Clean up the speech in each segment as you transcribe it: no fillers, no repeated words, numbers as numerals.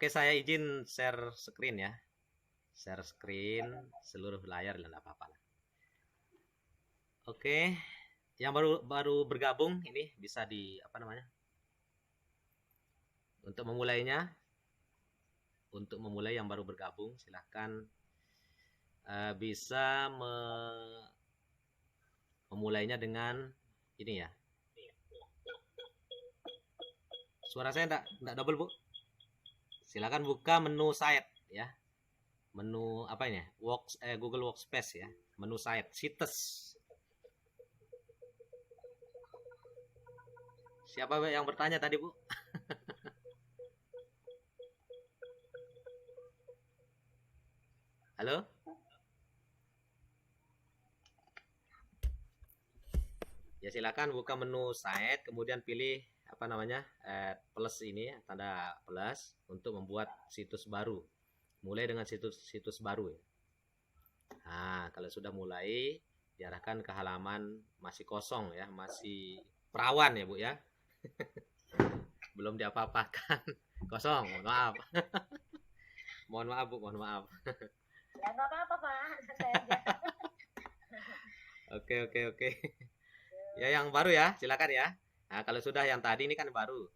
Oke, saya izin share screen ya. Share screen seluruh layar lah, nggak apa-apa lah. Oke, yang baru baru bergabung ini bisa di apa namanya? Untuk memulai yang baru bergabung, silahkan bisa memulainya dengan ini ya. Suara saya enggak double, Bu. Silakan buka menu site ya. Menu apa ini? Google Workspace ya. Menu site, sites. Siapa yang bertanya tadi, Bu? Halo? Ya silakan buka menu site, kemudian pilih apa namanya plus ini, tanda plus untuk membuat situs baru. Mulai dengan situs baru ya. Nah, kalau sudah mulai, diarahkan ke halaman masih kosong ya, masih perawan ya Bu ya. Belum diapa-apakan. Kosong, mohon maaf. Mohon maaf Bu, mohon maaf. Ya nggak apa-apa Pak, santai aja. Oke, oke, oke. Ya yang baru ya, silakan ya. Nah, kalau sudah yang tadi ini kan baru.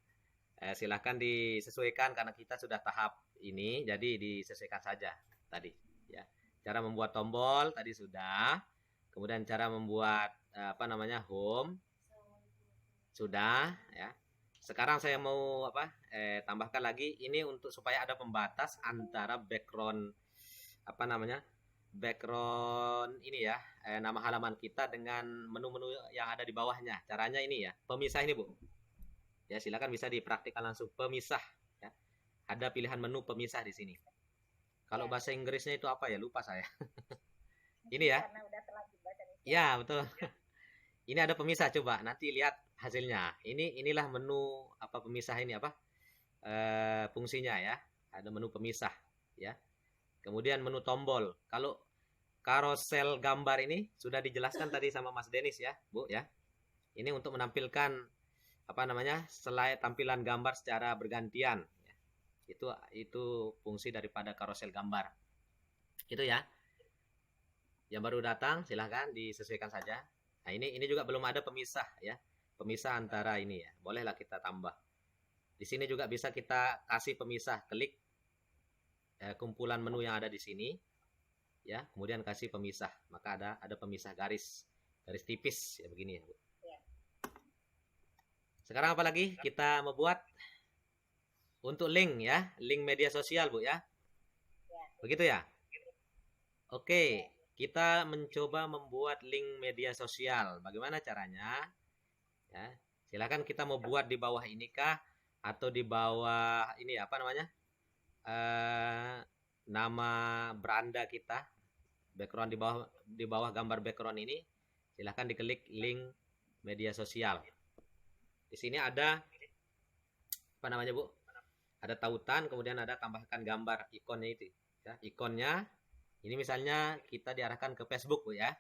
Silakan disesuaikan karena kita sudah tahap ini, jadi disesuaikan saja tadi. Ya, cara membuat tombol tadi sudah. Kemudian cara membuat apa namanya home sudah. Ya. Sekarang saya mau apa? Tambahkan lagi ini untuk supaya ada pembatas antara background apa namanya background ini ya nama halaman kita dengan menu-menu yang ada di bawahnya. Caranya ini ya, pemisah ini Bu. Ya silakan bisa dipraktikkan langsung pemisah. Ya. Ada pilihan menu pemisah di sini. Kalau Ya, bahasa Inggrisnya itu apa ya? Lupa saya. Ini mungkin ya. karena udah terlanjur bahasa Indonesia. Ya betul. Ini ada pemisah coba. Nanti lihat hasilnya. Inilah menu apa pemisah ini apa? Fungsinya ya. Ada menu pemisah ya. Kemudian menu tombol. Kalau karosel gambar ini sudah dijelaskan tadi sama Mas Denis ya, Bu ya. Ini untuk menampilkan apa namanya? Selain tampilan gambar secara bergantian. Ya. Itu fungsi daripada karosel gambar. Itu ya. Yang baru datang silahkan disesuaikan saja. Nah, ini juga belum ada pemisah ya. Pemisah antara ini ya. Bolehlah kita tambah. Di sini juga bisa kita kasih pemisah. Klik kumpulan menu yang ada di sini ya, kemudian kasih pemisah, maka ada pemisah garis tipis ya begini ya Bu. Ya. Sekarang apa lagi kita membuat untuk link ya, link media sosial Bu ya, Ya. begitu ya. Oke, kita mencoba membuat link media sosial. Bagaimana caranya? Ya, silakan kita mau buat di bawah ini kah atau di bawah ini apa namanya nama beranda kita, background di bawah gambar background ini, silahkan diklik link media sosial. Di sini ada apa namanya Bu? Ada tautan, kemudian ada tambahkan gambar ikonnya itu. Ya, ikonnya ini misalnya kita diarahkan ke Facebook Bu ya.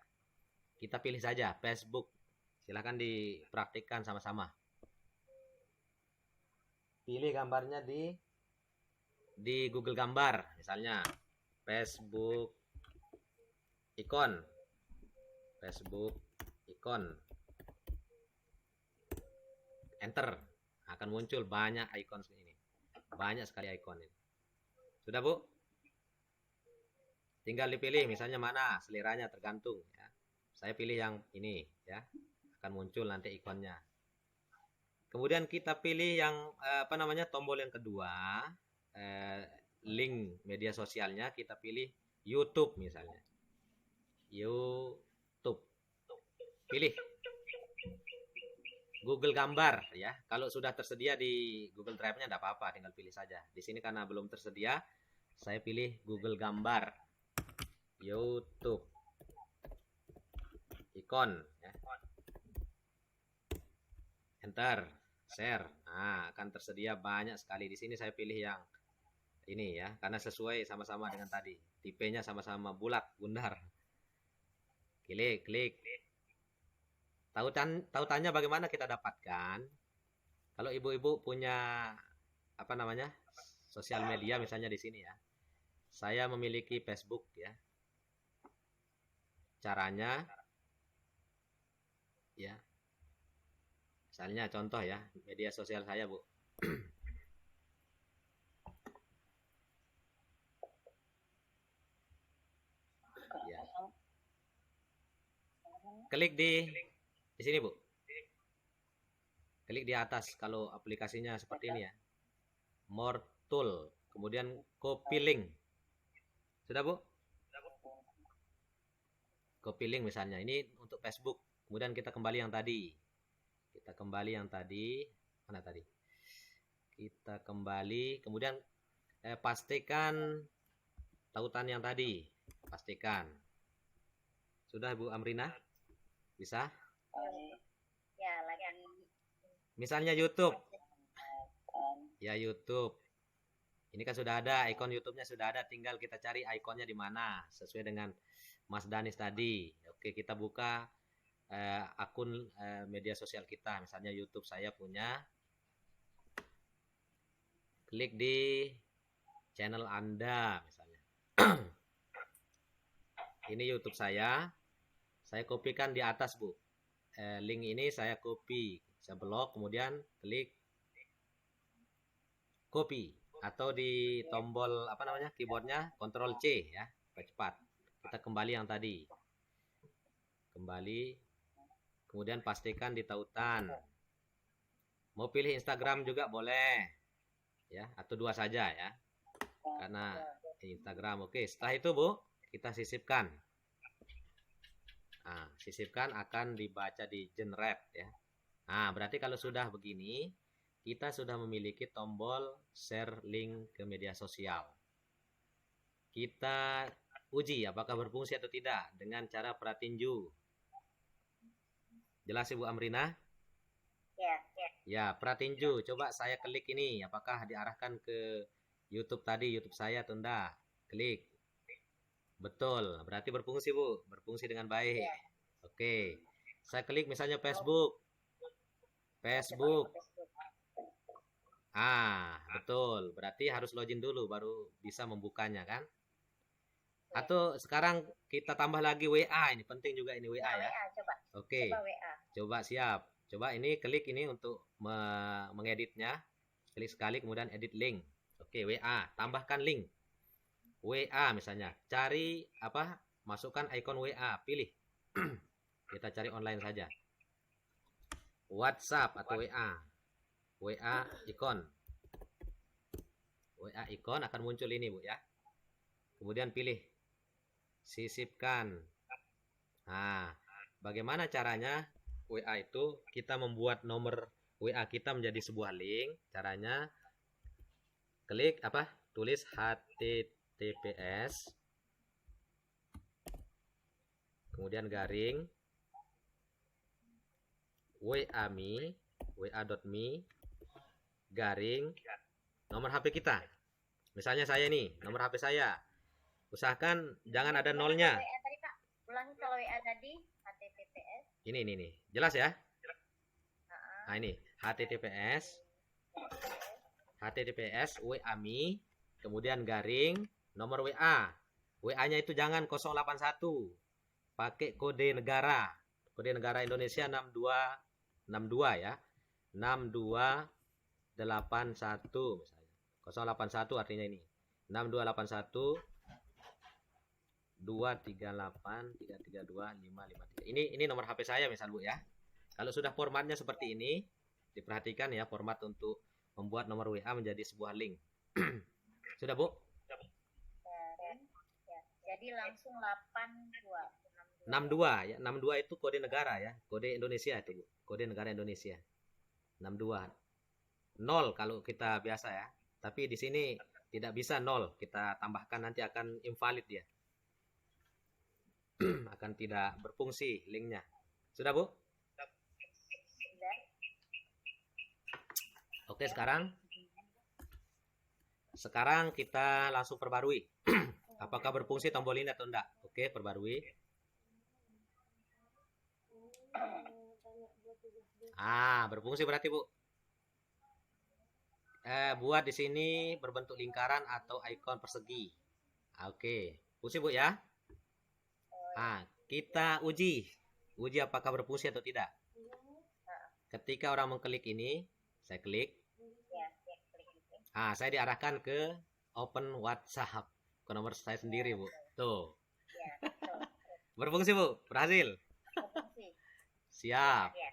Kita pilih saja Facebook. Silahkan dipraktikkan sama-sama. Pilih gambarnya di Google Gambar, misalnya Facebook ikon, Facebook ikon, enter, akan muncul banyak ikon ini, banyak sekali ikon ini. Sudah Bu? Tinggal dipilih misalnya mana seleranya, tergantung ya. Saya pilih yang ini ya, akan muncul nanti ikonnya. Kemudian kita pilih yang apa namanya tombol yang kedua, link media sosialnya kita pilih YouTube misalnya. YouTube. Pilih Google Gambar ya. Kalau sudah tersedia di Google Drive-nya tidak apa-apa, tinggal pilih saja. Di sini karena belum tersedia, saya pilih Google Gambar. YouTube. Ikon ya. Enter, share. Nah, akan tersedia banyak sekali. Di sini saya pilih yang ini ya, karena sesuai sama-sama dengan tadi. Tipenya sama-sama bulat, bundar. Klik, klik. Tautannya bagaimana kita dapatkan? Kalau ibu-ibu punya apa namanya sosial media misalnya di sini ya. Saya memiliki Facebook ya. Caranya ya. Misalnya contoh ya, media sosial saya, Bu. Ya. Klik di sini, Bu. Klik di atas kalau aplikasinya seperti ini ya. More tool, kemudian copy link. Sudah, Bu? Copy link misalnya. Ini untuk Facebook. Kemudian kita kembali yang tadi. Mana tadi? Kita kembali, kemudian pastikan tautan yang tadi. Pastikan. Sudah, Bu Amrina? Bisa? Ya, lagi. Misalnya YouTube. Ya, YouTube. Ini kan sudah ada, ikon YouTube-nya sudah ada, tinggal kita cari ikonnya di mana sesuai dengan Mas Danis tadi. Oke, kita buka akun media sosial kita, misalnya YouTube saya punya. Klik di channel Anda misalnya. Ini YouTube saya kopikan di atas, Bu. Link ini saya copy, saya blok, kemudian klik copy atau di tombol apa namanya keyboardnya Ctrl C ya, cepat. Kita kembali yang tadi. Kembali. Kemudian pastikan di tautan. Mau pilih Instagram juga boleh. Ya, atau dua saja ya. Karena Instagram. Oke, setelah itu, Bu, kita sisipkan. Nah, sisipkan akan dibaca di generate ya. Nah, berarti kalau sudah begini, kita sudah memiliki tombol share link ke media sosial. Kita uji apakah berfungsi atau tidak dengan cara pratinju. Jelas, Ibu Amrina? Ya. Ya, pratinju. Coba saya klik ini, apakah diarahkan ke YouTube tadi, YouTube saya atau enggak? Klik. Betul, berarti berfungsi, Bu. Berfungsi dengan baik. Ya. Oke. Saya klik misalnya Facebook. Betul. Berarti harus login dulu baru bisa membukanya kan? Atau sekarang kita tambah lagi WA, ini penting juga ini WA ya. WA, coba. Oke. Coba WA. Coba siap. Coba ini klik ini untuk mengeditnya. Klik sekali kemudian edit link. Oke, WA, tambahkan link. WA misalnya. Cari apa? Masukkan ikon WA, pilih. Kita cari online saja. WhatsApp atau WA. WA ikon. WA ikon akan muncul ini, Bu ya. Kemudian pilih. Sisipkan. Nah, bagaimana caranya WA itu kita membuat nomor WA kita menjadi sebuah link? Caranya klik apa? Tulis HTTPS. Kemudian garing wa.me garing nomor HP kita. Misalnya saya nih, nomor HP saya. Usahakan jangan ada nolnya. WA tadi, Pak. Ulangi kalau WA tadi HTTPS. Ini. Jelas ya? Nah, ini HTTPS WA.me kemudian garing nomor WA. WA-nya itu jangan 081. Pakai kode negara. Kode negara Indonesia 6262 ya. 6281 misalnya. 081 artinya ini. 6281 238 332 553. Ini nomor HP saya misal, Bu ya. Kalau sudah formatnya seperti ini, diperhatikan ya format untuk membuat nomor WA menjadi sebuah link. Sudah, Bu? Ya. Jadi langsung 62. 62 ya. 62 itu kode negara ya. Kode Indonesia itu, Bu. Kode negara Indonesia. 62. 0 kalau kita biasa ya. Tapi di sini tidak bisa 0. Kita tambahkan nanti akan invalid ya. Akan tidak berfungsi linknya. Sudah, Bu? Oke, sekarang kita langsung perbarui. Apakah berfungsi tombol ini atau enggak? Oke, perbarui. Berfungsi berarti, Bu. Buat di sini berbentuk lingkaran atau ikon persegi. Oke, fungsi Bu ya. Kita uji apakah berfungsi atau tidak. Ketika orang mengklik ini, saya klik. Ya, klik itu. Saya diarahkan ke open WhatsApp ke nomor saya sendiri Bu. Tuh, Ya, betul. berfungsi Bu, berhasil. Berfungsi. Siap. Ya.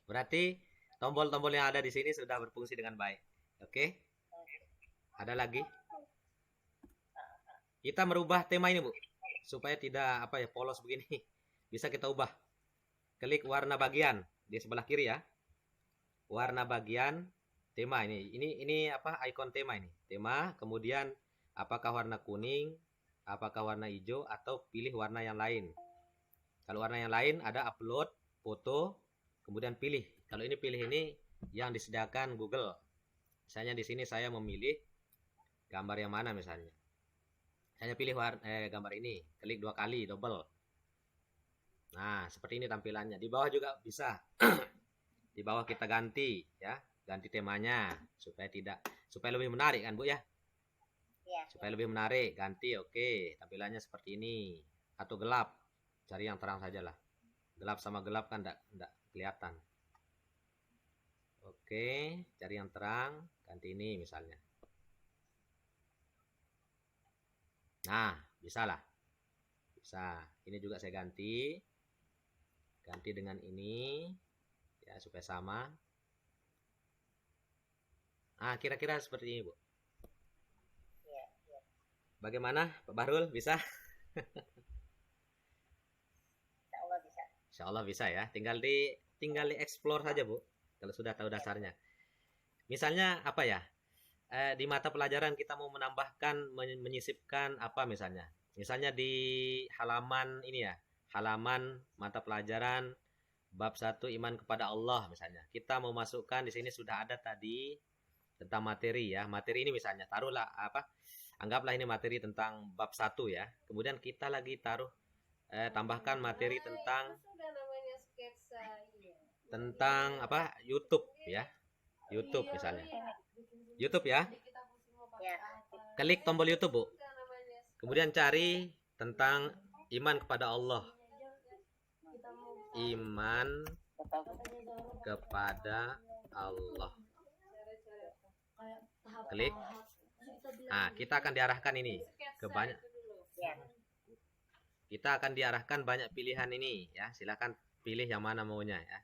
Berarti tombol-tombol yang ada di sini sudah berfungsi dengan baik. Oke. Ada lagi? Kita merubah tema ini Bu, supaya tidak polos begini. Bisa kita ubah. Klik warna bagian di sebelah kiri ya. Warna bagian tema ini. Ini ikon tema ini. Tema, kemudian apakah warna kuning, apakah warna hijau, atau pilih warna yang lain. Kalau warna yang lain ada upload foto, kemudian pilih. Kalau ini pilih ini yang disediakan Google. Misalnya di sini saya memilih gambar yang mana misalnya. Saya pilih gambar ini, klik 2 kali, double. Nah, seperti ini tampilannya. Di bawah juga bisa. Di bawah kita ganti ya, ganti temanya supaya lebih menarik kan Bu ya. Ya. Supaya lebih menarik, ganti oke. Tampilannya seperti ini. Atau gelap. Cari yang terang saja lah. Gelap sama gelap kan enggak kelihatan. Oke, cari yang terang, ganti ini misalnya. Nah, bisa lah. Bisa. Ini juga saya ganti. Ganti dengan ini. Ya, supaya sama. Kira-kira seperti ini, Bu. Ya. Bagaimana, Pak Bahrul? Bisa? Insya Allah bisa. Insya Allah bisa ya. Tinggal di explore saja, Bu. Kalau sudah tahu dasarnya. Misalnya apa ya? Di mata pelajaran kita mau menambahkan, menyisipkan apa misalnya? Misalnya di halaman ini ya, halaman mata pelajaran bab 1 iman kepada Allah misalnya. Kita mau masukkan di sini sudah ada tadi tentang materi ya. Materi ini misalnya taruhlah anggaplah ini materi tentang bab 1 ya. Kemudian kita lagi taruh tambahkan materi tentang YouTube ya. YouTube misalnya. YouTube ya. Ya. Klik tombol YouTube, Bu. Kemudian cari tentang iman kepada Allah. Iman kepada Allah. Klik. Kita akan diarahkan ini ke banyak. Kita akan diarahkan banyak pilihan ini ya. Silakan pilih yang mana maunya ya.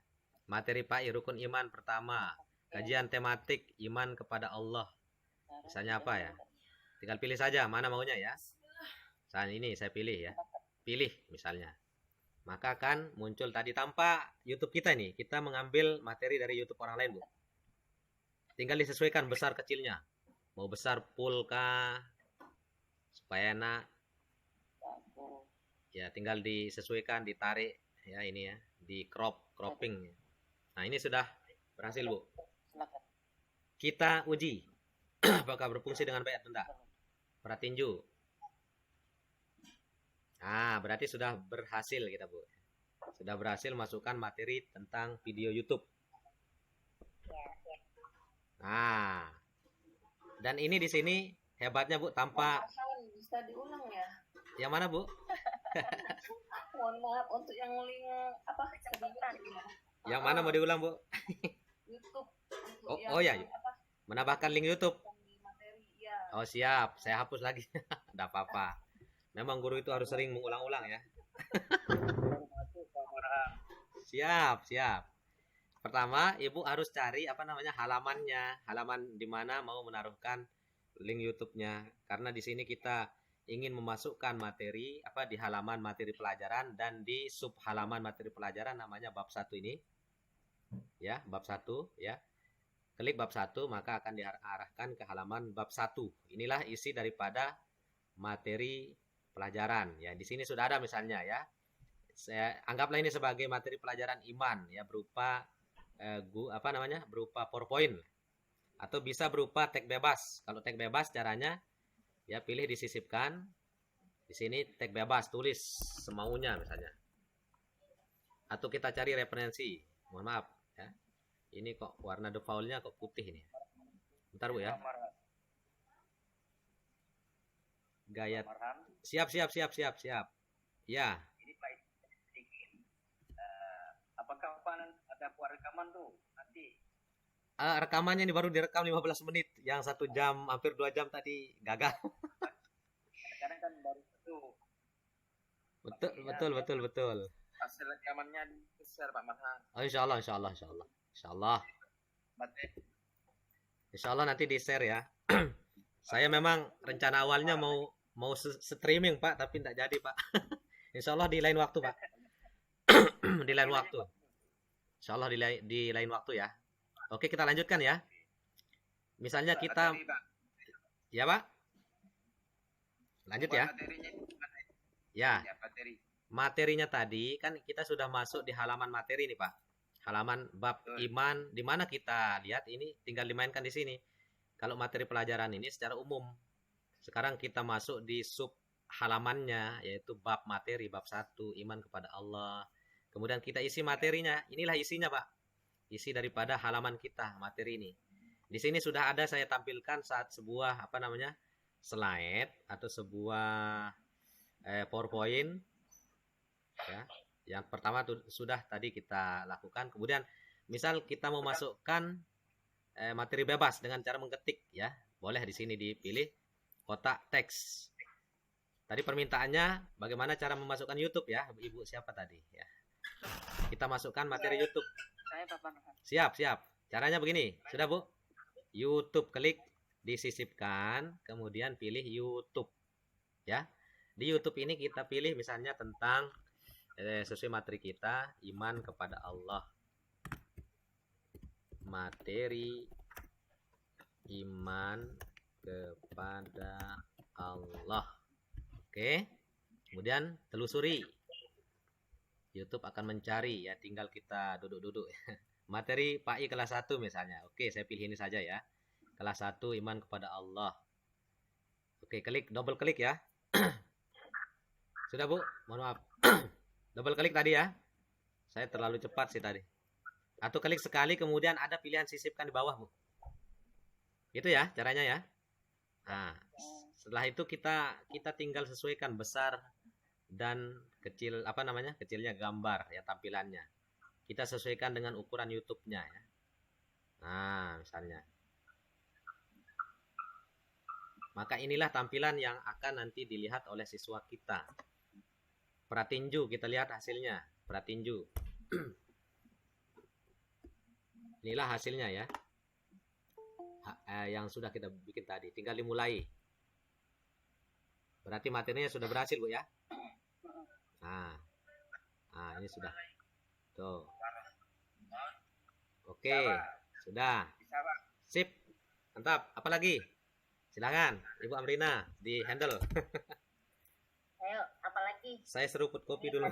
Materi PAI rukun iman pertama. Kajian tematik iman kepada Allah. Misalnya apa ya? Tinggal pilih saja mana maunya ya. Misalnya ini saya pilih ya. Pilih misalnya. Maka akan muncul tadi tanpa YouTube kita nih. Kita mengambil materi dari YouTube orang lain, Bu. Tinggal disesuaikan besar kecilnya. Mau besar full kah? Supaya enak. Ya, tinggal disesuaikan, ditarik ya ini ya, di cropping. Nah, ini sudah berhasil, Bu. Kita uji apakah berfungsi dengan baik atau tidak. Perhatinju. Berarti sudah berhasil kita, Bu. Sudah berhasil masukkan materi tentang video YouTube. Dan ini di sini hebatnya, Bu, tanpa bisa diulang ya. Yang mana, Bu? Mohon maaf untuk yang link kecepatan. Yang mana mau diulang, Bu? YouTube. Oh ya. Menambahkan link YouTube. Materi, ya. Oh, siap. Saya hapus lagi. Enggak apa-apa. Memang guru itu harus sering mengulang-ulang ya. Siap. Pertama, Ibu harus cari halamannya. Halaman di mana mau menaruhkan link YouTube-nya. Karena di sini kita ingin memasukkan materi di halaman materi pelajaran dan di sub halaman materi pelajaran namanya bab 1 ini. Ya, bab 1 ya. Klik bab 1 maka akan diarahkan ke halaman bab 1. Inilah isi daripada materi pelajaran ya. Di sini sudah ada misalnya ya. Saya anggaplah ini sebagai materi pelajaran iman ya, berupa berupa PowerPoint atau bisa berupa teks bebas. Kalau teks bebas caranya ya pilih disisipkan. Di sini teks bebas, tulis semaunya misalnya. Atau kita cari referensi. Mohon maaf ya. Ini kok warna defaultnya kok putih ini. Bentar Bu ya. Pak Marhan. Gaya. Pak Marhan. Siap. Ya. Ini Pak sedikit. Apakah Pak ada buat rekaman tuh nanti? Rekamannya ini baru direkam 15 menit. Yang 1 jam, hampir 2 jam tadi gagal. Kadang kan baru itu. Betul. Hasil rekamannya di-share Pak Marhan. Oh, insya Allah. Insya Allah nanti di-share ya. Saya memang rencana awalnya mau streaming Pak, tapi tidak jadi Pak. Insya Allah di lain waktu Pak. Di lain waktu. Insya Allah di lain waktu ya. Oke, kita lanjutkan ya. Misalnya kita, ya Pak. Lanjut ya. Materinya Ya. materi. Materinya tadi kan kita sudah masuk di halaman materi nih Pak. Halaman bab iman, di mana kita lihat ini tinggal dimainkan di sini. Kalau materi pelajaran ini secara umum. Sekarang kita masuk di sub halamannya, yaitu bab materi, bab 1, iman kepada Allah. Kemudian kita isi materinya. Inilah isinya Pak. Isi daripada halaman kita, materi ini. Di sini sudah ada saya tampilkan saat sebuah slide atau sebuah PowerPoint ya. Yang pertama sudah tadi kita lakukan. Kemudian misal kita mau masukkan materi bebas dengan cara mengetik ya. Boleh di sini dipilih kotak teks. Tadi permintaannya bagaimana cara memasukkan YouTube ya, Ibu siapa tadi ya. Kita masukkan materi YouTube. Saya Pak Marhan. Siap. Caranya begini. Sudah Bu? YouTube, klik disisipkan, kemudian pilih YouTube. Ya. Di YouTube ini kita pilih misalnya tentang sesuai materi kita, iman kepada Allah. Materi iman kepada Allah. Oke. Kemudian telusuri. YouTube akan mencari ya, tinggal kita duduk-duduk. Materi PAI kelas 1 misalnya. Oke, saya pilih ini saja ya. Kelas 1 iman kepada Allah. Oke, double klik ya. Sudah Bu? Mohon maaf. Double klik tadi ya. Saya terlalu cepat sih tadi. Atau klik sekali kemudian ada pilihan sisipkan di bawah Bu. Itu ya caranya ya. Nah, setelah itu kita tinggal sesuaikan besar dan kecil kecilnya gambar ya, tampilannya. Kita sesuaikan dengan ukuran YouTube-nya ya. Nah, misalnya. Maka inilah tampilan yang akan nanti dilihat oleh siswa kita. Pratinju, kita lihat hasilnya. Pratinju. Inilah hasilnya ya. Yang sudah kita bikin tadi. Tinggal dimulai. Berarti materinya sudah berhasil Bu ya. Nah, ini sudah. Tuh. Oke, sudah. Sip. Mantap. Apa lagi? Silakan, Ibu Amrina di handle. Ayo, apalagi? Saya seruput kopi dulu.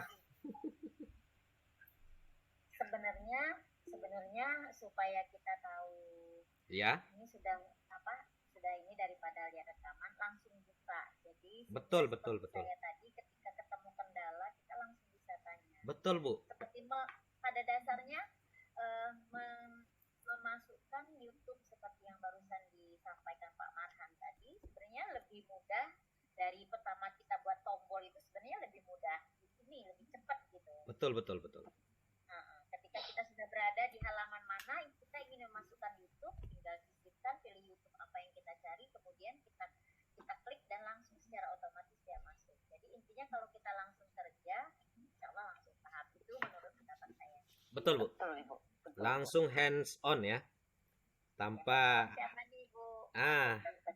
Sebenarnya supaya kita tahu Ya. ini sudah ini daripada lihat rekaman langsung buka. Jadi Betul. Saya tadi ketika ketemu kendala kita langsung bisa tanya. Betul Bu. Seperti pada dasarnya memasukkan YouTube seperti yang barusan disampaikan Pak Marhan tadi sebenarnya lebih mudah dari pertama kita buat tombol itu, sebenarnya lebih mudah di sini, lebih cepat gitu. Betul. Ketika kita sudah berada di halaman mana kita ingin memasukkan YouTube, tinggal sisipkan, pilih YouTube apa yang kita cari, kemudian kita klik dan langsung secara otomatis dia masuk. Jadi intinya kalau kita langsung kerja, insya Allah langsung paham. Itu menurut pendapat saya. Betul Bu. Langsung hands on ya. Tanpa Siapa nih Bu?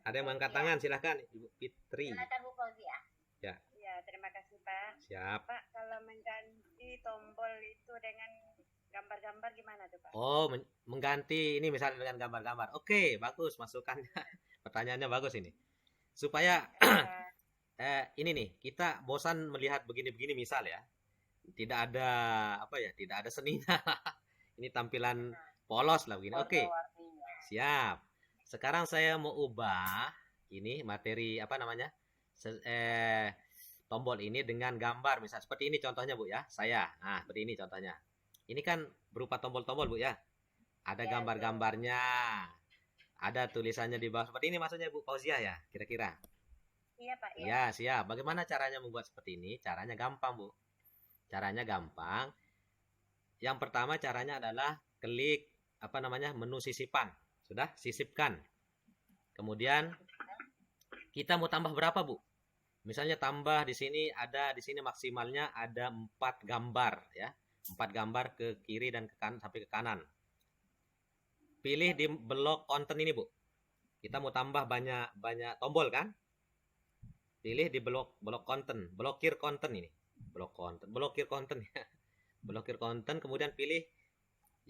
ada yang mengangkat tangan, silahkan Ibu Fitri. Silakan Bu Fauzia. Ya. Ya, terima kasih Pak. Siap. Pak, kalau mengganti tombol itu dengan gambar-gambar gimana tuh Pak? Oh, mengganti ini misalnya dengan gambar-gambar. Oke, bagus masukannya. Pertanyaannya bagus ini. Supaya ini nih, kita bosan melihat begini-begini misal ya. Tidak ada tidak ada seninya. Ini tampilan polos lah begini. Oke. Siap. Sekarang saya mau ubah ini materi tombol ini dengan gambar misal seperti ini contohnya Bu ya. Seperti ini contohnya. Ini kan berupa tombol-tombol Bu ya. Ada gambar-gambarnya. Ada tulisannya di bawah seperti ini maksudnya Bu Fauzia ya, kira-kira. Iya Pak, iya. Ya, siap. Bagaimana caranya membuat seperti ini? Caranya gampang, Bu. Caranya gampang. Yang pertama caranya adalah klik apa namanya? Menu sisipan. Sudah? Sisipkan. Kemudian kita mau tambah berapa, Bu? Misalnya tambah di sini maksimalnya ada 4 gambar ya. 4 gambar ke kiri dan ke kanan sampai ke kanan. Pilih di blok konten ini, Bu. Kita mau tambah banyak tombol kan? Pilih di blok konten, blokir konten ini. Blokir konten ya. Blokir konten, kemudian pilih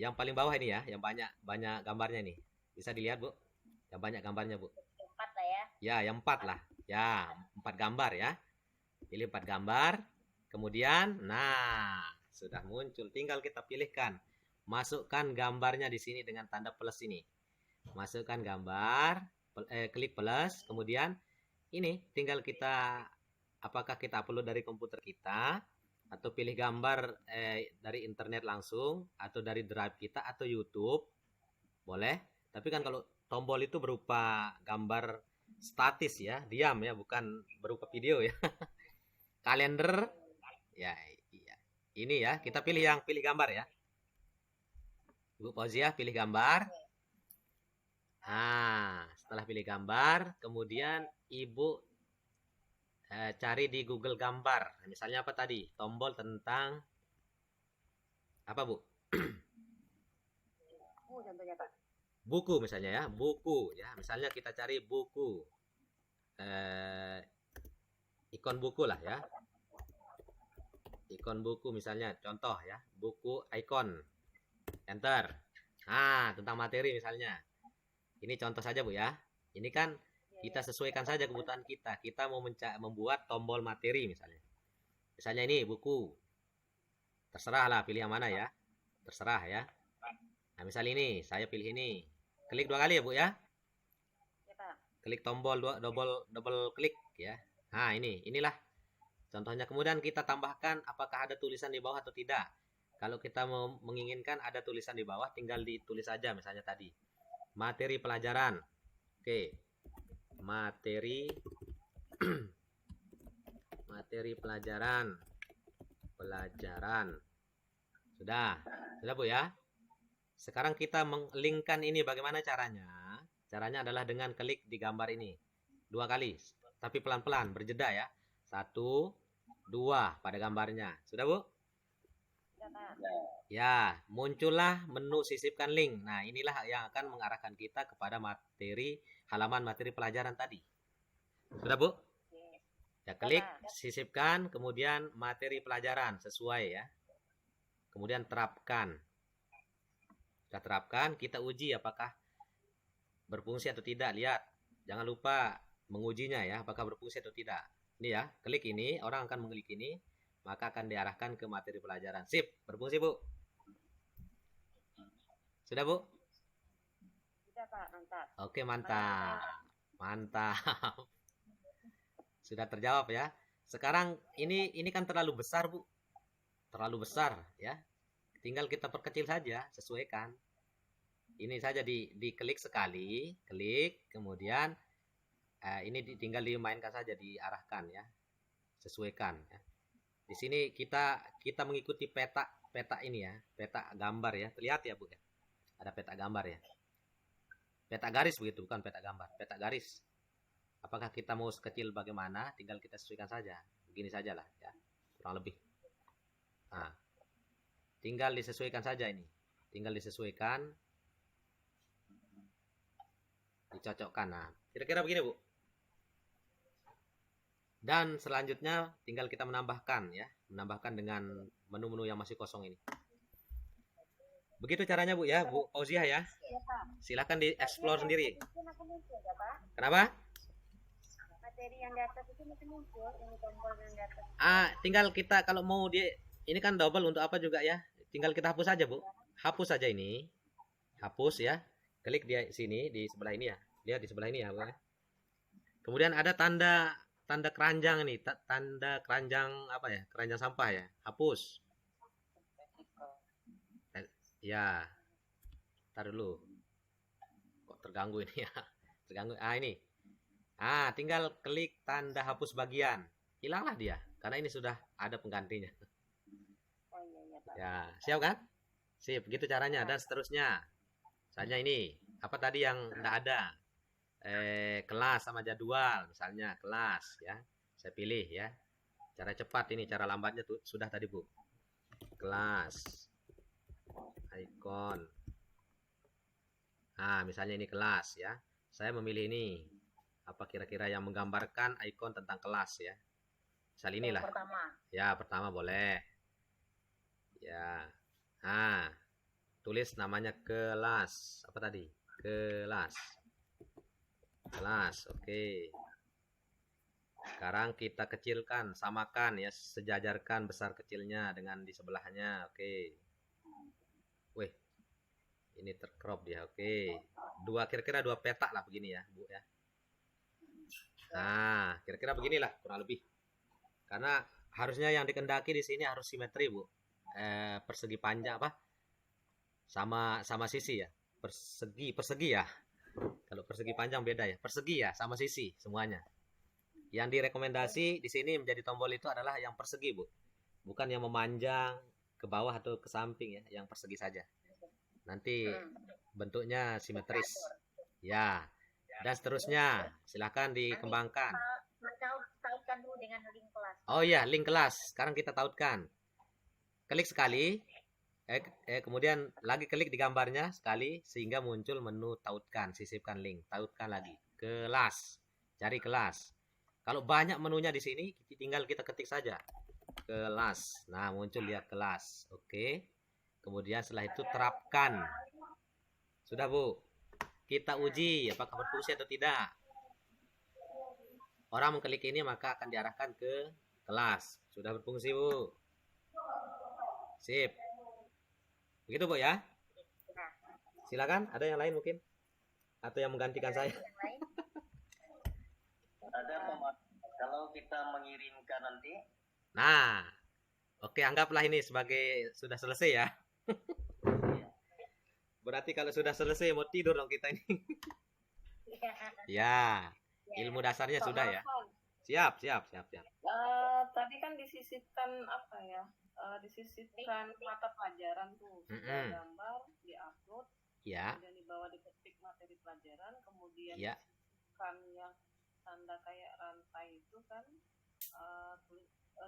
yang paling bawah ini ya, yang banyak gambarnya nih. Bisa dilihat, Bu. Yang banyak gambarnya, Bu. 4 lah ya. Ya, yang 4 lah. Ya, 4 gambar ya. Pilih 4 gambar. Kemudian, nah, sudah muncul. Tinggal kita pilihkan. Masukkan gambarnya di sini dengan tanda plus ini. Masukkan gambar, klik plus, kemudian ini tinggal kita apakah kita upload dari komputer kita atau pilih gambar dari internet langsung atau dari drive kita atau YouTube. Boleh. Tapi kan kalau tombol itu berupa gambar statis ya, diam ya, bukan berupa video ya. Kalender ya, iya. Ini ya, kita pilih gambar ya. Ibu Fauzia pilih gambar. Nah, setelah pilih gambar, kemudian Ibu cari di Google Gambar. Misalnya apa tadi? Tombol tentang apa, Bu? Contohnya Pak. Buku misalnya ya, buku ya. Misalnya kita cari buku. Ikon buku lah ya. Ikon buku misalnya, contoh ya, buku ikon. Enter. Nah, tentang materi misalnya. Ini contoh saja, Bu ya. Ini kan kita sesuaikan saja kebutuhan kita. Kita mau membuat tombol materi misalnya. Misalnya ini buku. Terserah lah pilih yang mana ya. Terserah ya. Nah, misal ini, saya pilih ini. Klik 2 kali ya, Bu ya. Ya Pak. Klik tombol double klik ya. Nah, inilah contohnya. Kemudian kita tambahkan apakah ada tulisan di bawah atau tidak. Kalau kita mau menginginkan ada tulisan di bawah, tinggal ditulis saja misalnya tadi. Materi pelajaran. Oke. Materi materi pelajaran. Sudah Bu ya. Sekarang kita menglinkkan ini bagaimana caranya? Caranya adalah dengan klik di gambar ini. 2 kali, tapi pelan-pelan berjeda ya. 1, 2 pada gambarnya. Sudah, Bu? Ya, muncullah menu sisipkan link. Nah, inilah yang akan mengarahkan kita kepada halaman materi pelajaran tadi. Sudah, Bu? Ya, klik sisipkan, kemudian materi pelajaran sesuai ya. Kemudian terapkan. Kita terapkan, kita uji apakah berfungsi atau tidak. Lihat, jangan lupa mengujinya ya, apakah berfungsi atau tidak. Ini ya, klik ini, orang akan mengklik ini, maka akan diarahkan ke materi pelajaran. Sip, berfungsi, Bu. Sudah, Bu? Sudah Pak, mantap. Oke, mantap. Mantap. Sudah terjawab ya. Sekarang ini kan terlalu besar, Bu. Terlalu besar ya. Tinggal kita perkecil saja, sesuaikan. Ini saja diklik sekali, klik, kemudian ini tinggal dimainkan saja, diarahkan ya. Sesuaikan ya. Di sini kita mengikuti peta ini ya, peta gambar ya. Terlihat ya, Bu ya. Ada peta gambar ya. Peta garis begitu, bukan peta gambar, peta garis. Apakah kita mau sekecil bagaimana? Tinggal kita sesuaikan saja. Begini sajalah ya. Kurang lebih. Nah, tinggal disesuaikan saja ini. Tinggal disesuaikan. Dicocokkan. Nah, kira-kira begini, Bu. Dan selanjutnya tinggal kita menambahkan ya. Menambahkan dengan menu-menu yang masih kosong ini. Begitu caranya, Bu ya, Bu Fauzia ya. Silahkan di-explore sendiri. Kenapa? Materi yang di atas itu masih muncul, yang tombol yang di atas. Tinggal kita kalau mau ini kan double untuk apa juga ya. Tinggal kita hapus saja, Bu. Hapus saja ini. Hapus ya. Klik di sini, di sebelah ini ya. Lihat di sebelah ini ya, Bu. Kemudian ada tanda keranjang ini, tanda keranjang apa ya? Keranjang sampah ya. Hapus. Ya. Ntar dulu. Kok terganggu ini ya. Terganggu. Ini. Tinggal klik tanda hapus bagian. Hilanglah dia, karena ini sudah ada penggantinya. Oh iya iya Pak. Ya, siap kan? Sip, begitu caranya. Dan seterusnya. Misalnya ini, apa tadi yang tidak ada? Kelas sama jadwal, misalnya kelas ya. Saya pilih ya. Cara cepat ini, cara lambatnya tuh sudah tadi Bu. Kelas, icon. Misalnya ini kelas ya. Saya memilih ini. Apa kira-kira yang menggambarkan icon tentang kelas ya. Misal inilah. Yang pertama. Ya, pertama boleh. Ya. Tulis namanya kelas. Apa tadi? Kelas. Kelas, oke. Sekarang kita kecilkan, samakan ya, sejajarkan besar kecilnya dengan di sebelahnya, oke. Wih, ini tercrop dia, oke. Kira-kira dua petak lah begini ya, Bu ya. Kira-kira beginilah kurang lebih. Karena harusnya yang dikendaki di sini harus simetri, Bu. Persegi panjang apa? Sama sisi ya. Persegi ya. Kalau persegi panjang beda ya. Persegi ya, sama sisi semuanya. Yang direkomendasi di sini menjadi tombol itu adalah yang persegi, Bu. Bukan yang memanjang ke bawah atau ke samping ya, yang persegi saja. Nanti bentuknya simetris. Ya. Dan seterusnya, silahkan dikembangkan. Tautkan dulu dengan link kelas. Oh iya, link kelas. Sekarang kita tautkan. Klik sekali. Kemudian lagi klik di gambarnya sekali sehingga muncul menu tautkan, sisipkan link, tautkan lagi. Kelas. Cari kelas. Kalau banyak menunya di sini, tinggal kita ketik saja. Kelas. Nah, muncul lihat kelas. Oke. Kemudian setelah itu terapkan. Sudah, Bu. Kita uji apakah berfungsi atau tidak. Orang mengklik ini maka akan diarahkan ke kelas. Sudah berfungsi, Bu. Sip. Begitu, Bu ya. Silakan, ada yang lain mungkin? Atau yang menggantikan saya? Yang lain? Ada kalau kita mengirimkan nanti. Nah, oke, anggaplah ini sebagai sudah selesai ya. Berarti kalau sudah selesai mau tidur dong kita ini. Ya, ilmu dasarnya Pak sudah ya. Marham, Siap. tadi kan disisipkan apa ya? Disisipkan mata pelajaran tuh, sudah gambar, diupload, Ya, kemudian dibawa diketik materi pelajaran, kemudian ya. disisipkan yang tanda kayak rantai itu kan,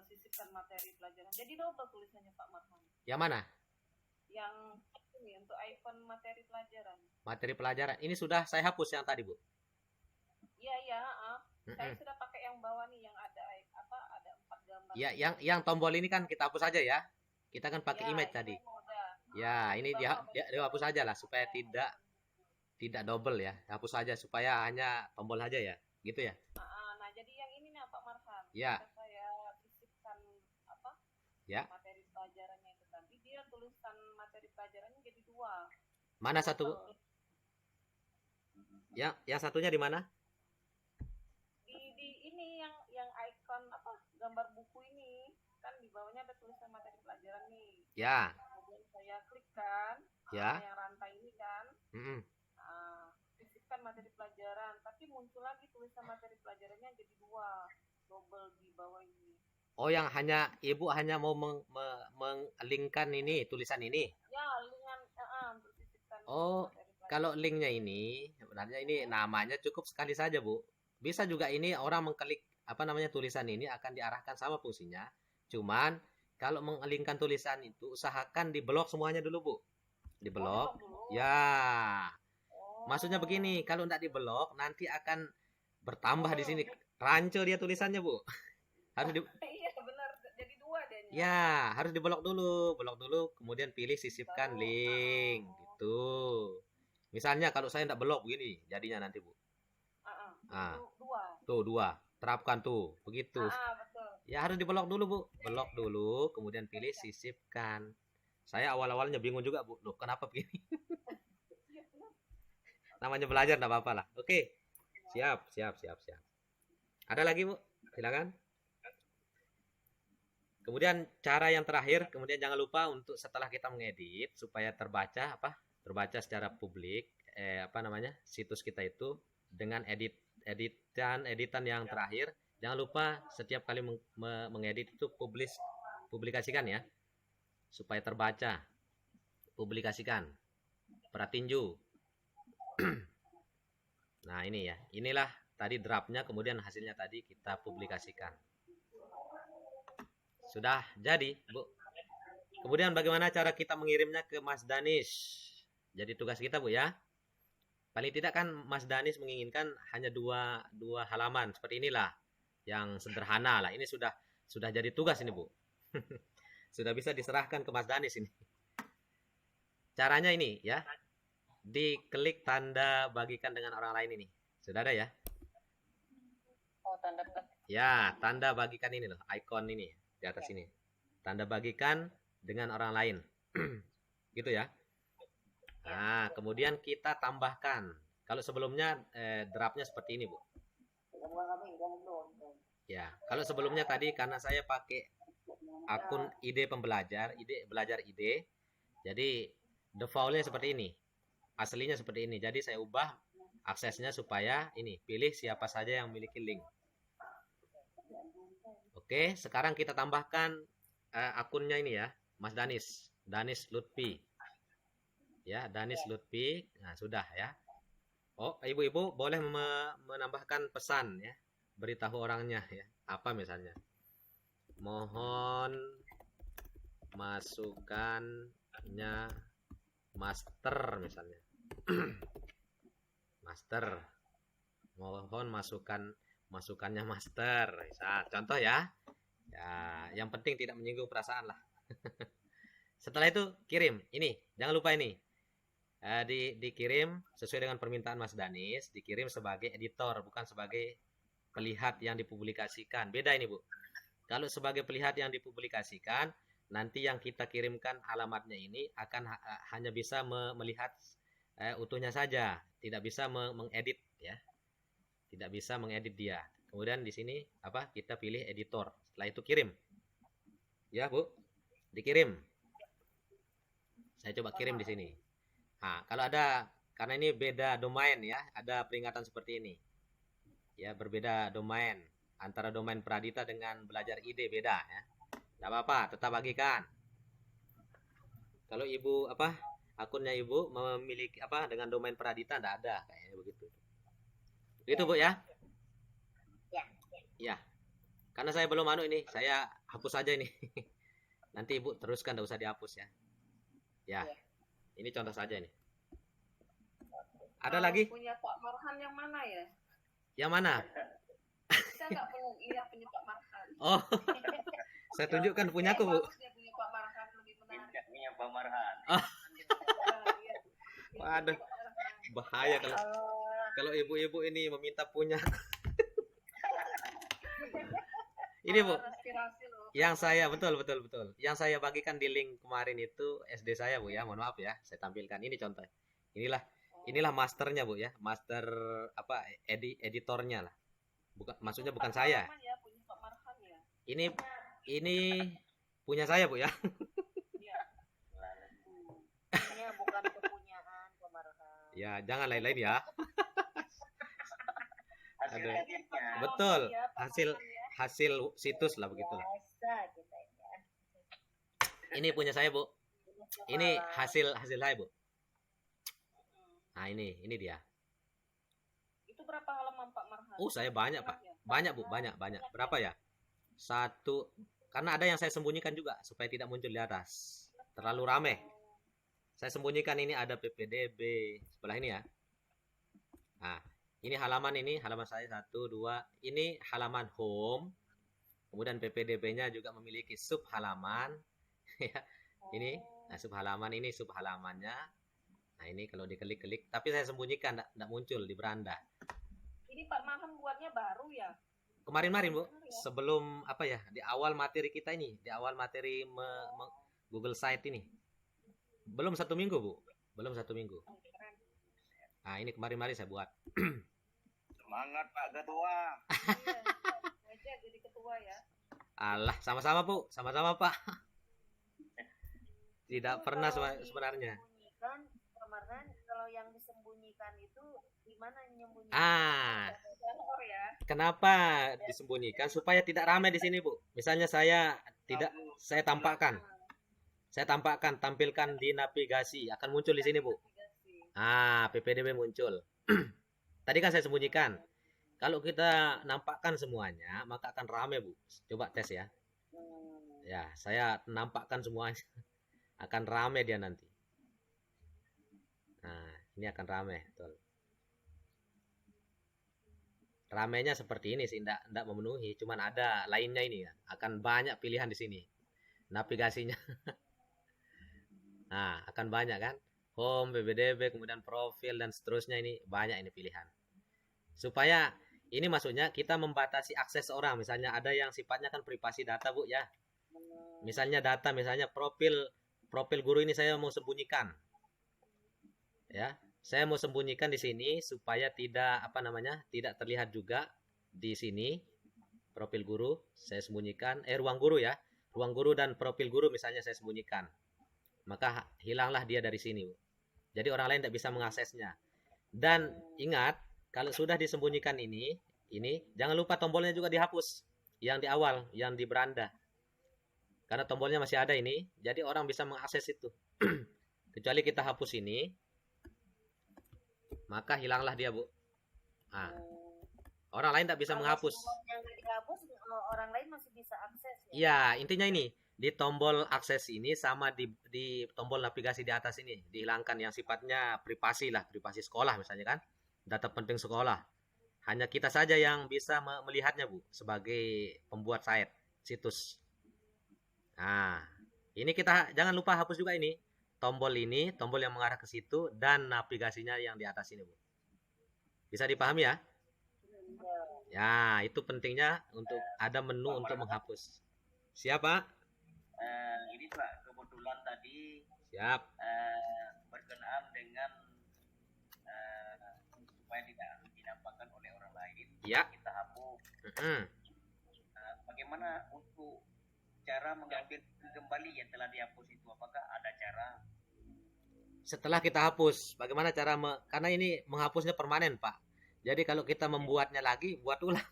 sisipkan materi pelajaran. Jadi double tulisannya Pak Marham. Yang mana? Yang ini untuk icon materi pelajaran. Materi pelajaran. Ini sudah saya hapus yang tadi, Bu. Iya, saya sudah pakai yang bawah nih yang ada ada 4 gambar. Ya, yang tombol ini kan kita hapus saja ya. Kita kan pakai image tadi. Ya, ini dia hapus saja lah supaya tidak double ya. Hapus saja supaya hanya tombol saja ya. Gitu ya. Nah, jadi yang ini nih Pak Marham. Ya. Saya sisipkan Ya. materi pelajarannya itu tadi, dia tulisan materi pelajarannya jadi 2. Mana satu, Bu? Yang satunya di mana? Di ini yang icon gambar buku ini kan di bawahnya ada tulisan materi pelajaran nih. Ya. Kemudian saya klik kan, Ya. yang rantai ini kan. Sisipkan materi pelajaran, tapi muncul lagi tulisan materi pelajarannya jadi 2, double di bawah ini. Oh, yang hanya Ibu hanya mau menglinkkan ini tulisan ini. Ya, linkan untuk sisipkan Oh, materi pelajaran. kalau linknya ini sebenarnya ini namanya cukup sekali saja, Bu. Bisa juga ini orang mengklik tulisan ini akan diarahkan sama fungsinya. Cuman kalau menglinkkan tulisan itu usahakan diblok semuanya dulu, Bu. Diblok. Ya. Maksudnya begini, kalau tidak diblok nanti akan bertambah di sini. Rancu dia tulisannya, Bu. Harus Iya, benar. Jadi 2 deh. Ya, harus diblok dulu. Blok dulu, kemudian pilih sisipkan link gitu. Misalnya kalau saya tidak blok begini, jadinya nanti, Bu. Tuh 2. Terapkan tuh, begitu. Betul. Ya harus diblok dulu, Bu. Blok dulu, kemudian pilih sisipkan. Saya awal-awalnya bingung juga, Bu. Loh, kenapa begini? Namanya belajar enggak apa-apa lah. Oke. Siap. Ada lagi, Bu? Silakan. Kemudian cara yang terakhir, kemudian jangan lupa untuk setelah kita mengedit supaya terbaca secara publik, apa namanya, situs kita itu dengan editan yang terakhir. Jangan lupa setiap kali mengedit itu publikasikan ya, supaya terbaca. Publikasikan, pratinju. Nah ini ya, inilah tadi draftnya, kemudian hasilnya tadi kita publikasikan. Sudah jadi, Bu. Kemudian bagaimana cara kita mengirimnya ke Mas Danis? Jadi tugas kita, Bu ya. Paling tidak kan Mas Danis menginginkan hanya dua halaman seperti inilah, yang sederhana lah. Ini sudah jadi tugas ini, Bu. Sudah bisa diserahkan ke Mas Danis ini. Caranya ini ya, diklik tanda bagikan dengan orang lain ini. Sudah ada ya? Oh, tanda plus. Ya, tanda bagikan ini loh, icon ini di atas ini. Tanda bagikan dengan orang lain. Gitu ya. Nah, kemudian kita tambahkan. Kalau sebelumnya draftnya seperti ini, Bu. Ya, kalau sebelumnya tadi karena saya pakai akun ide pembelajar, belajar ide. Jadi defaultnya seperti ini. Aslinya seperti ini. Jadi saya ubah aksesnya supaya ini, pilih siapa saja yang memiliki link. Oke, sekarang kita tambahkan akunnya ini ya, Mas Danis, Danis Lutfi. Ya, Danis Lutfi. Nah, sudah ya. Oh, ibu-ibu boleh menambahkan pesan ya. Beritahu orangnya ya. Apa misalnya? Mohon masukannya master misalnya. Master. Mohon masukannya master. Misal, contoh ya. Ya, yang penting tidak menyinggung perasaan lah. Setelah itu kirim. Ini, jangan lupa ini. Dikirim sesuai dengan permintaan Mas Danis, dikirim sebagai editor, bukan sebagai pelihat yang dipublikasikan. Beda ini, Bu. Kalau sebagai pelihat yang dipublikasikan, nanti yang kita kirimkan alamatnya ini akan hanya bisa melihat utuhnya saja, tidak bisa mengedit ya. Tidak bisa mengedit dia. Kemudian di sini apa? Kita pilih editor. Setelah itu kirim. Ya, Bu. Dikirim. Saya coba kirim di sini. Nah, kalau ada, karena ini beda domain ya, ada peringatan seperti ini. Ya, berbeda domain. Antara domain Pradita dengan belajar ide beda ya. Tidak apa-apa, tetap bagikan. Kalau ibu akunnya ibu memiliki dengan domain Pradita tidak ada kayaknya begitu. Begitu, Bu ya? Ya. Ya. Karena saya belum ini, saya hapus aja ini. Nanti ibu teruskan, tidak usah dihapus ya. Ya. Ini contoh saja nih. Ada lagi? Punya Pak Marhan yang mana ya? Yang mana? Saya nggak perlu lihat punya Pak Marhan. Oh, saya tunjukkan punyaku, Bu. Bagus dia punya Pak Marhan, lebih menarik. Minyak Pak Marhan. Waduh, bahaya kalau ibu-ibu ini meminta punya. Ini, Bu. Yang saya betul. Yang saya bagikan di link kemarin itu SD saya, Bu ya. Mohon maaf ya, saya tampilkan ini contoh. Inilah masternya, Bu ya. Master editornya lah. Maksudnya bukan saya. Ini punya saya, Bu ya. Ini bukan kepunyaan Pak Marhan. Ya, jangan lain-lain ya. Hasil Aduh. editnya. Betul. Hasil situs lah begitu. Biasa kita ya. Ini punya saya, Bu. Ini hasil saya, Bu. Nah, ini dia. Itu berapa halaman Pak Marhan? Saya banyak, Pak. Banyak, Bu, banyak. Berapa ya? Satu. Karena ada yang saya sembunyikan juga supaya tidak muncul di atas. Terlalu rame. Saya sembunyikan ini ada PPDB sebelah ini ya. Nah, ini halaman saya 1, 2. Ini halaman home. Kemudian PPDB-nya juga memiliki sub halaman. Ya, ini sub halaman, ini sub halamannya. Nah, ini kalau diklik-klik, tapi saya sembunyikan, tidak muncul di beranda. Ini Pak Marhan buatnya baru ya? Kemarin, Bu, sebelum di awal materi kita ini, di awal materi Google Site ini. Belum 1 minggu, Bu. Belum 1 minggu. Nah, ini kemarin saya buat. Semangat Pak Ketua. Iya, jadi ketua ya. Alah, sama-sama, Bu. Sama-sama, Pak. Tidak pernah sebenarnya. Kan Pak Marhan, kalau yang disembunyikan gimana nyembunyiin? Ah, Horor ya. kenapa disembunyikan? Supaya tidak ramai di sini, Bu. Misalnya saya tampakkan. Saya tampilkan di navigasi, akan muncul di sini, Bu. PPDB muncul. Tadi kan saya sembunyikan. Kalau kita nampakkan semuanya, maka akan ramai, Bu. Coba tes ya. Ya, saya nampakkan semuanya. Akan ramai dia nanti. Nah, ini akan ramai, betul. Ramainya seperti ini sih, enggak memenuhi, cuman ada lainnya ini ya. Akan banyak pilihan di sini. Navigasinya. Nah, akan banyak kan? Home, PPDB, kemudian profil dan seterusnya, ini banyak ini pilihan. Supaya ini maksudnya kita membatasi akses orang. Misalnya ada yang sifatnya kan privasi data, Bu ya. Misalnya data, misalnya profil guru ini saya mau sembunyikan. Ya, saya mau sembunyikan di sini supaya tidak tidak terlihat juga di sini profil guru saya sembunyikan, ruang guru ya, ruang guru dan profil guru misalnya saya sembunyikan, maka hilanglah dia dari sini, Bu. Jadi orang lain tidak bisa mengaksesnya. Dan ingat, kalau sudah disembunyikan ini jangan lupa tombolnya juga dihapus, yang di awal, yang di beranda, karena tombolnya masih ada ini, jadi orang bisa mengakses itu. Kecuali kita hapus ini, maka hilanglah dia, Bu. Nah, orang lain tak bisa menghapus. Yang dihapus, orang lain masih bisa akses ya? Iya, intinya ini di tombol akses ini sama di tombol navigasi di atas ini dihilangkan yang sifatnya privasi lah, privasi sekolah misalnya kan, data penting sekolah. Hanya kita saja yang bisa melihatnya, Bu, sebagai pembuat situs. Nah, ini kita jangan lupa hapus juga ini. Tombol yang mengarah ke situ, dan navigasinya yang di atas ini, Bu. Bisa dipahami ya? Ya, itu pentingnya untuk ada menu untuk menghapus. Siapa? Ini Pak, kebetulan tadi Siap. berkenaan dengan supaya tidak dinampakkan oleh orang lain. Ya. Kita hapus. Bagaimana untuk cara mengambil kembali yang telah dihapus itu? Apakah ada cara? Setelah kita hapus, bagaimana cara karena ini menghapusnya permanen, Pak. Jadi kalau kita membuatnya lagi, buat ulang.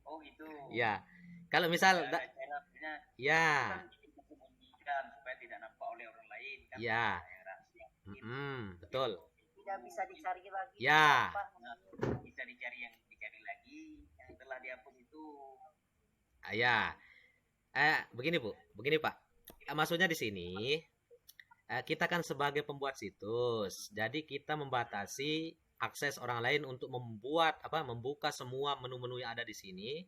Oh, itu. Ya. Kalau misal ada caranya. Ya. Kita sembunyikan supaya tidak nampak oleh orang lain kan. Ya. Betul. Tidak bisa dicari lagi. Ya. Bisa dicari lagi yang telah dihapus itu. Ya. Begini, Bu. Begini, Pak. Maksudnya di sini kita kan sebagai pembuat situs, jadi kita membatasi akses orang lain untuk membuka semua menu-menu yang ada di sini.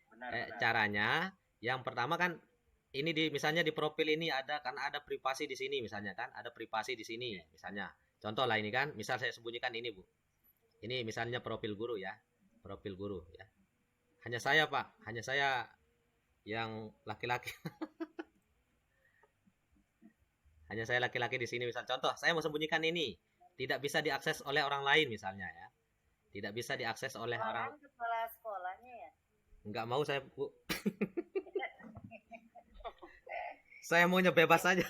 Benar. Caranya, yang pertama kan ini misalnya di profil ini ada privasi di sini misalnya kan, ada privasi di sini misalnya. Contoh lah ini kan, misal saya sembunyikan ini, Bu. Ini misalnya profil guru ya, Hanya saya, Pak, yang laki-laki. Hanya saya laki-laki di sini misal. Contoh, saya mau sembunyikan ini. Tidak bisa diakses oleh orang lain misalnya ya. Tidak bisa diakses oleh orang. Kepala sekolahnya ya? Enggak mau saya, Bu. Saya maunya bebas aja.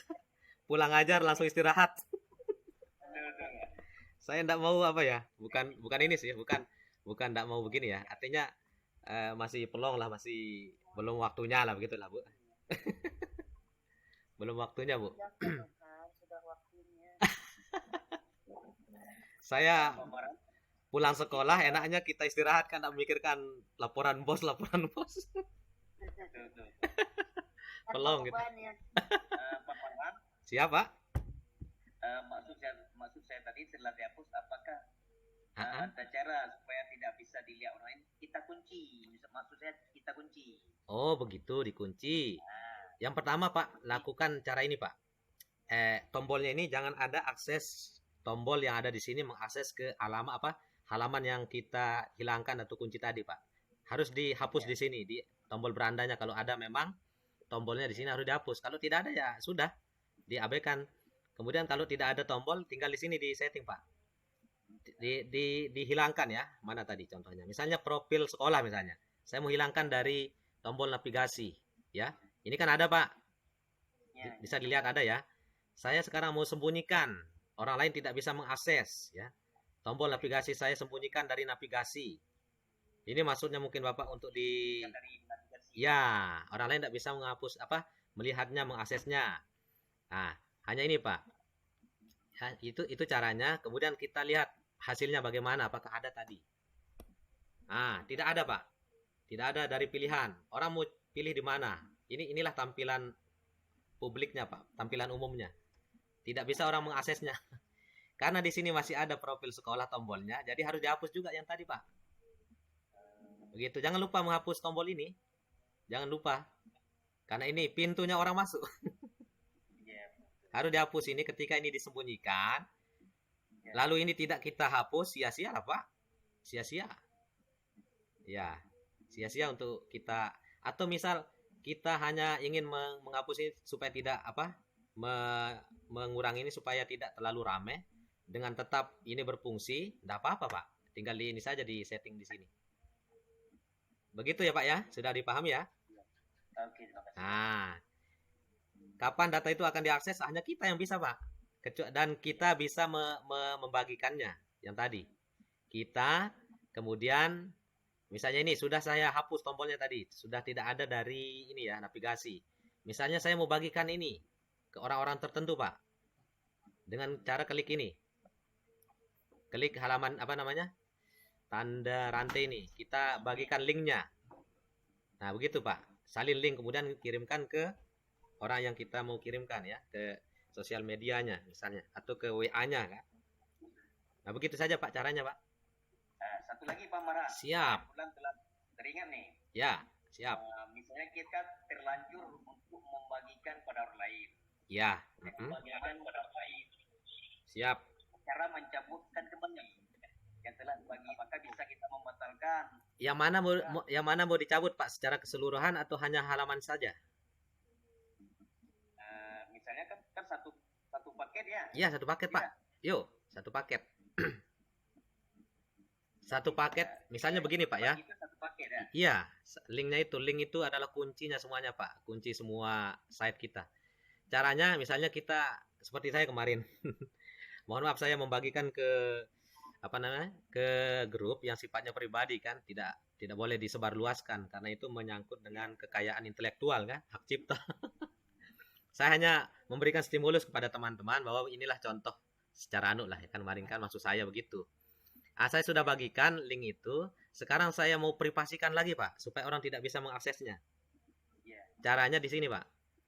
Pulang ajar langsung istirahat. Saya enggak mau bukan ini sih, bukan enggak mau begini ya. Artinya masih pelong lah, masih belum waktunya lah, begitulah, Bu. Belum waktunya, Bu. Sudah waktunya. Saya pulang sekolah enaknya kita istirahat kan, tak memikirkan laporan bos. Pelong gitu. Pak Farhan, Siapa? maksud saya tadi setelah dihapus, apakah ada cara supaya tidak bisa dilihat orang lain? Kita kunci. Maksud saya kita kunci. Oh, begitu, dikunci. Yang pertama, Pak, lakukan cara ini, Pak. Tombolnya ini jangan ada akses tombol yang ada di sini mengakses ke halaman yang kita hilangkan atau kunci tadi, Pak. Harus dihapus di sini, di tombol berandanya. Kalau ada memang tombolnya di sini harus dihapus. Kalau tidak ada ya sudah, diabaikan. Kemudian kalau tidak ada tombol, tinggal di sini di setting, Pak. Dihilangkan ya. Mana tadi contohnya? Misalnya profil sekolah misalnya. Saya mau hilangkan dari tombol navigasi, ya. Ini kan ada, Pak. Bisa dilihat ada ya. Saya sekarang mau sembunyikan. Orang lain tidak bisa mengakses, ya. Tombol navigasi saya sembunyikan dari navigasi. Ini maksudnya mungkin Bapak untuk di dari navigasi. ya, orang lain tidak bisa menghapus apa melihatnya, mengaksesnya. Nah, hanya ini Pak. Ya, itu caranya. Kemudian kita lihat hasilnya bagaimana, apakah ada tadi. Nah, tidak ada Pak. Tidak ada dari pilihan. Orang mau pilih di mana? Inilah tampilan publiknya Pak, tampilan umumnya. Tidak bisa orang mengaksesnya. Karena di sini masih ada profil sekolah tombolnya, jadi harus dihapus juga yang tadi Pak. Begitu. Jangan lupa menghapus tombol ini. Jangan lupa. Karena ini pintunya orang masuk. Iya. Harus dihapus ini ketika ini disembunyikan. Lalu ini tidak kita hapus, sia-sia lah Pak. Sia-sia. Ya, sia-sia untuk kita. Atau misal kita hanya ingin menghapus ini supaya tidak apa, mengurangi ini supaya tidak terlalu ramai. Dengan tetap ini berfungsi, tidak apa-apa Pak. Tinggal di ini saja di setting di sini. Begitu ya Pak ya, sudah dipahami ya? Oke, terima kasih. Nah, kapan data itu akan diakses? Hanya kita yang bisa Pak. Dan kita bisa membagikannya yang tadi. Kita kemudian misalnya ini sudah saya hapus tombolnya tadi, sudah tidak ada dari ini ya navigasi. Misalnya saya mau bagikan ini ke orang-orang tertentu Pak. Dengan cara klik ini. Klik halaman apa namanya? Tanda rantai ini. Kita bagikan linknya. Nah, begitu Pak. Salin link kemudian kirimkan ke orang yang kita mau kirimkan ya, ke sosial medianya misalnya atau ke WA-nya kan. Nah, begitu saja Pak caranya Pak. Satu lagi Pak Mara. Siap. Kebetulan telah teringat nih. Ya, siap. Misalnya kita terlanjur untuk membagikan pada orang lain. Ya. Membagikan pada orang lain. Siap. Cara mencabutkan kembali yang telah dibagi, maka bisa kita membatalkan. Yang mana mau dicabut Pak, secara keseluruhan atau hanya halaman saja? Misalnya kan satu paket ya. Iya, satu paket Pak. Yuk, satu paket. Satu paket, misalnya begini Pak ya. Itu satu paket ya. Iya, link itu adalah kuncinya semuanya Pak, kunci semua site kita. Caranya misalnya kita seperti saya kemarin. Mohon maaf saya membagikan ke apa namanya? Ke grup yang sifatnya pribadi kan, tidak boleh disebarluaskan karena itu menyangkut dengan kekayaan intelektual kan, hak cipta. Saya hanya memberikan stimulus kepada teman-teman bahwa inilah contoh secara lah ya kan, kemarin kan maksud saya begitu. Saya sudah bagikan link itu. Sekarang saya mau privasikan lagi Pak, supaya orang tidak bisa mengaksesnya. Caranya di sini Pak.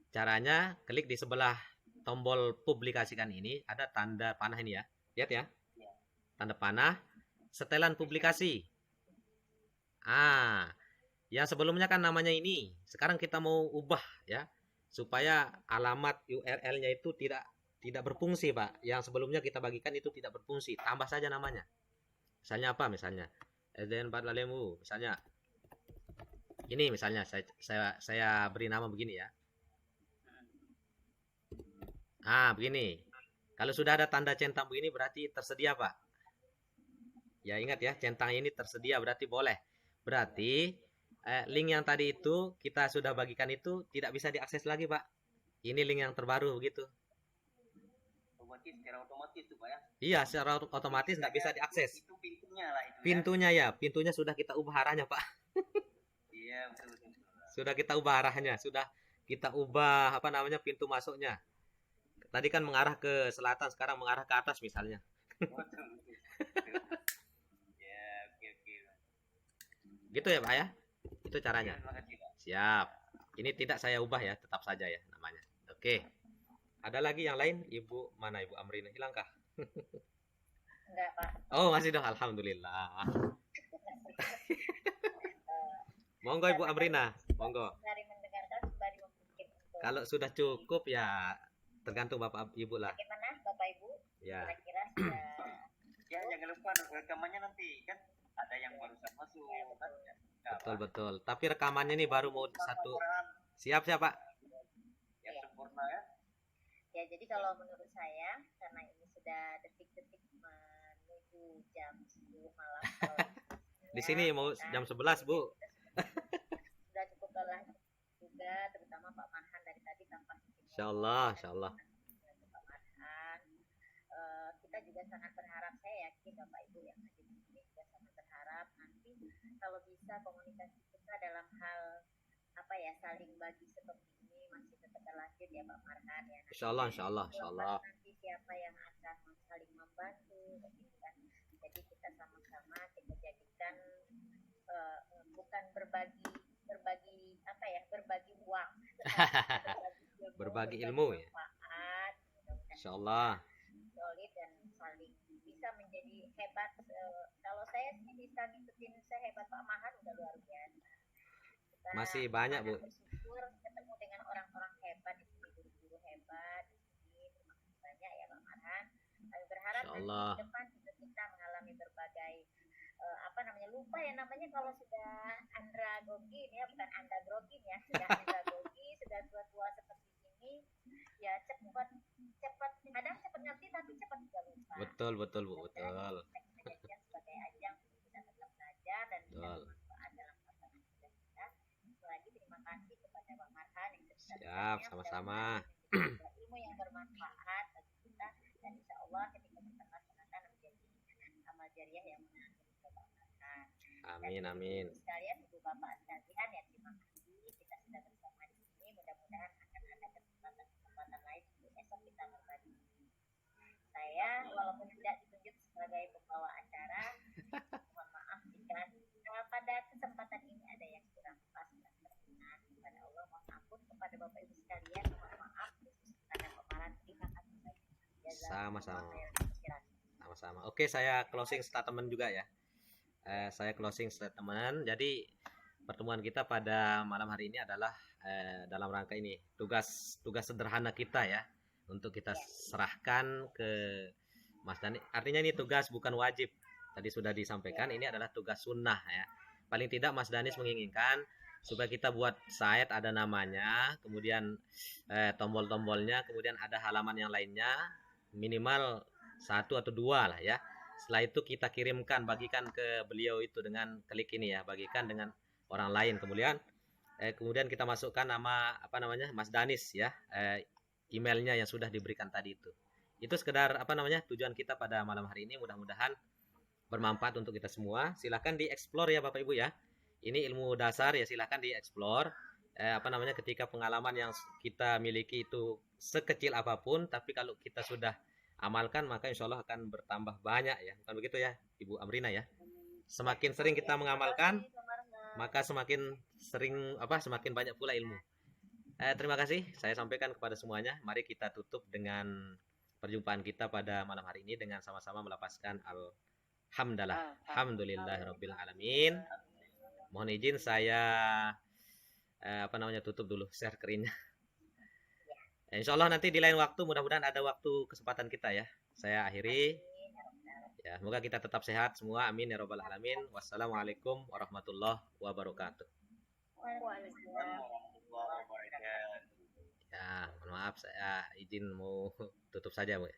Caranya klik di sebelah tombol publikasikan ini, ada tanda panah ini ya. Lihat ya. Tanda panah, setelan publikasi. Yang sebelumnya kan namanya ini. Sekarang kita mau ubah ya, supaya alamat URL-nya itu tidak berfungsi Pak. Yang sebelumnya kita bagikan itu tidak berfungsi. Tambah saja namanya. Misalnya apa? Misalnya SDN 4 Lalemu. Misalnya ini misalnya saya beri nama begini ya. Begini. Kalau sudah ada tanda centang begini berarti tersedia Pak. Ya ingat ya, centang ini tersedia berarti boleh. Berarti link yang tadi itu kita sudah bagikan itu tidak bisa diakses lagi Pak. Ini link yang terbaru begitu. Secara otomatis tuh Pak ya. Iya, secara otomatis nggak bisa diakses. Itu pintunya lah itu. Pintunya ya, pintunya sudah kita ubah arahnya Pak. Iya betul. Sudah kita ubah arahnya, sudah kita ubah apa namanya pintu masuknya. Tadi kan mengarah ke selatan, sekarang mengarah ke atas misalnya. Betul. Ya oke. Gitu ya Pak ya, itu caranya. Terima kasih Pak. Siap. Ini tidak saya ubah ya, tetap saja ya namanya. Oke. Ada lagi yang lain? Ibu mana Ibu Amrina? Hilangkah? Enggak Pak. Oh masih dong, alhamdulillah. Monggo Ibu Amrina, monggo. Dari mendengarkan sembari memikir. Kalau sudah cukup ya tergantung Bapak Ibu lah. Bagaimana Bapak Ibu? Ya. Kira-kira sudah. Ya jangan lupa rekamannya nanti kan ada yang barusan masuk kan. Betul. Tapi rekamannya ini baru mau satu. Siap Pak. Iya. Yang sempurna ya. Ya, jadi kalau menurut saya, karena ini sudah detik-detik menuju jam 10 malam. Di sini mau jam 11 Bu. Sudah cukup lelah juga, terutama Pak Marhan dari tadi tanpa Insya Allah. Pak Marhan, kita juga juga sangat berharap, saya yakin Bapak Ibu yang hadir di sini juga sangat berharap nanti kalau bisa komunikasi kita dalam hal apa ya, saling bagi seperti ini masih tetap berlanjut ya Pak Marhan ya. Insya Allah, insya Allah, insya Allah. Nanti siapa yang akan saling membantu begitu kan. Jadi kita sama-sama kita jadikan bukan berbagi apa ya, berbagi uang, Berbagi ilmu ya. Insya Allah. Solid dan saling bisa menjadi hebat. Kalau saya sih bisa ngikutin sehebat Pak Mahan udah luar biasa. Kita Masih banyak Bu. Bersyukur ketemu dengan orang-orang hebat di sini, guru-guru hebat di sini. Terima kasih banyak ya Pak Mahan. Kami berharap nanti di depan juga kita mengalami berbagai apa namanya, lupa ya namanya kalau sudah andragogi ya, bukan andagrogi ya, sudah andragogi, sudah tua-tua seperti ini ya, cepat kadang cepat ngerti tapi cepat juga lupa. Betul Bu, betul. Kita sebagai ajang kita tetap belajar dan bisa bermanfaat dalam pasangan kita. Lagi terima kasih kepada Bang Marhan yang siap, sama-sama. Ilmu yang bermanfaat bagi kita, dan insya Allah ketika kita laksanakan menjadi amal jariah yang mengalir. Amin. Sekalian Ibu Bapak sekalian ya, terima kasih kita sudah bersama di sini. Mudah-mudahan akan ada kesempatan lain untuk esok kita berbagi. Saya walaupun tidak ditunjuk sebagai pembawa acara, mohon maaf jika pada kesempatan ini ada yang kurang pas dan berkenan. Kepada Allah mohon ampun, kepada Bapak Ibu sekalian mohon maaf, khusus kepada pemarah. Terima kasih banyak. Sama-sama. Oke, saya closing statement juga ya. Jadi pertemuan kita pada malam hari ini adalah dalam rangka ini tugas sederhana kita ya, untuk kita serahkan ke Mas Dani. Artinya ini tugas bukan wajib. Tadi sudah disampaikan, ini adalah tugas sunnah ya. Paling tidak Mas Danis menginginkan supaya kita buat site ada namanya, kemudian tombol-tombolnya, kemudian ada halaman yang lainnya, minimal 1 atau 2 lah ya. Setelah itu kita kirimkan, bagikan ke beliau itu dengan klik ini ya, bagikan dengan orang lain. Kemudian kita masukkan nama Mas Danis ya, emailnya yang sudah diberikan tadi itu. Itu sekedar tujuan kita pada malam hari ini. Mudah-mudahan bermanfaat untuk kita semua. Silahkan dieksplor ya Bapak Ibu ya. Ini ilmu dasar ya, silahkan dieksplor. Ketika pengalaman yang kita miliki itu sekecil apapun, tapi kalau kita sudah amalkan maka insya Allah akan bertambah banyak ya. Bukan begitu ya Ibu Amrina ya? Semakin sering kita mengamalkan, maka semakin banyak pula ilmu. Terima kasih saya sampaikan kepada semuanya. Mari kita tutup dengan perjumpaan kita pada malam hari ini dengan sama-sama melapaskan alhamdulillahirabbil alamin. Mohon izin saya tutup dulu share screen-nya. Insya Allah nanti di lain waktu, mudah-mudahan ada waktu kesempatan kita ya. Saya akhiri. Ya, semoga kita tetap sehat semua. Amin ya robbal alamin. Wassalamualaikum warahmatullahi wabarakatuh. Waalaikumsalam warahmatullahi wabarakatuh. Ya, mohon maaf saya izin mau tutup saja Bu.